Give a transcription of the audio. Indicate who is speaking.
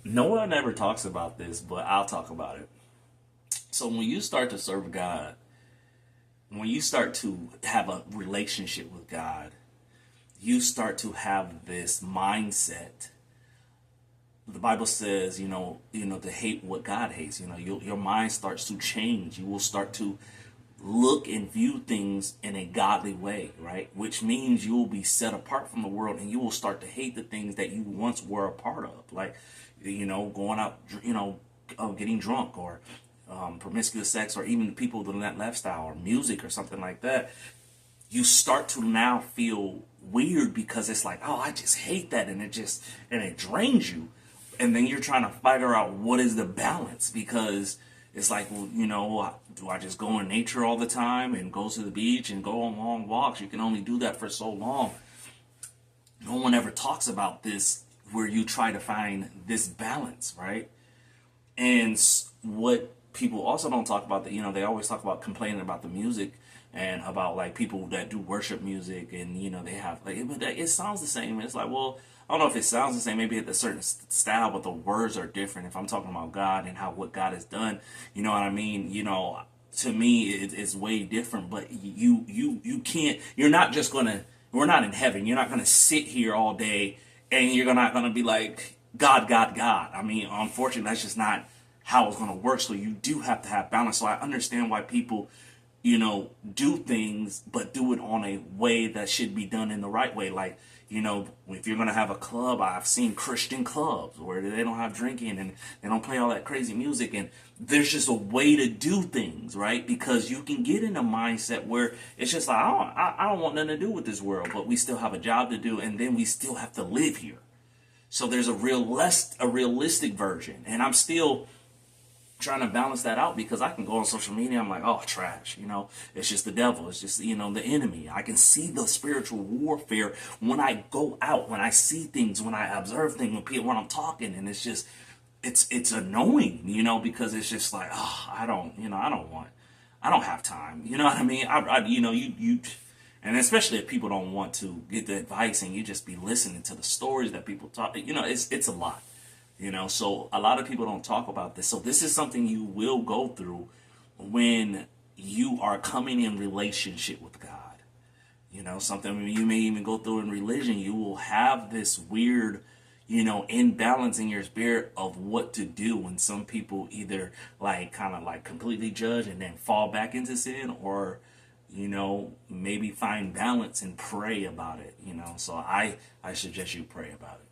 Speaker 1: No one ever talks about this, but I'll talk about it. So when you start to serve God, when you start to have a relationship with God, you start to have this mindset. The Bible says, to hate what God hates. Your mind starts to change. You will start to look and view things in a godly way, right? Which means you will be set apart from the world, and you will start to hate the things that you once were a part of, like, going out, getting drunk, or promiscuous sex, or even people in that lifestyle, or music, or something like that. You start to now feel weird because it's like, oh, I just hate that, and it drains you. And then you're trying to figure out what is the balance, because it's like, well, do I just go in nature all the time and go to the beach and go on long walks? You can only do that for so long. No one ever talks about this, where you try to find this balance, right? And what people also don't talk about, that they always talk about complaining about the music, and about like people that do worship music, and they have like it sounds the same. It's like, well, I don't know if it sounds the same. Maybe it's a certain style, but the words are different. If I'm talking about God and how what God has done, you know what I mean. To me, it's way different. But you can't. You're not just gonna. We're not in heaven. You're not gonna sit here all day and you're not gonna be like God, God, God. I mean, unfortunately, that's just not how it's gonna work. So you do have to have balance. So I understand why people do things, but do it on a way that should be done in the right way. Like, if you're going to have a club, I've seen Christian clubs where they don't have drinking and they don't play all that crazy music. And there's just a way to do things, right? Because you can get in a mindset where it's just like, I don't want nothing to do with this world, but we still have a job to do, and then we still have to live here. So there's a realistic version. And I'm still trying to balance that out, because I can go on social media, I'm like, oh, trash, it's just the devil, it's just, the enemy. I can see the spiritual warfare when I go out, when I see things, when I observe things, when I'm talking, and it's just, it's annoying, because it's just like, oh, I don't have time, you know what I mean? And especially if people don't want to get the advice, and you just be listening to the stories that people talk, it's a lot. So a lot of people don't talk about this. So this is something you will go through when you are coming in relationship with God. Something you may even go through in religion. You will have this weird, imbalance in your spirit of what to do. And some people either like kind of like completely judge and then fall back into sin, or maybe find balance and pray about it. So I suggest you pray about it.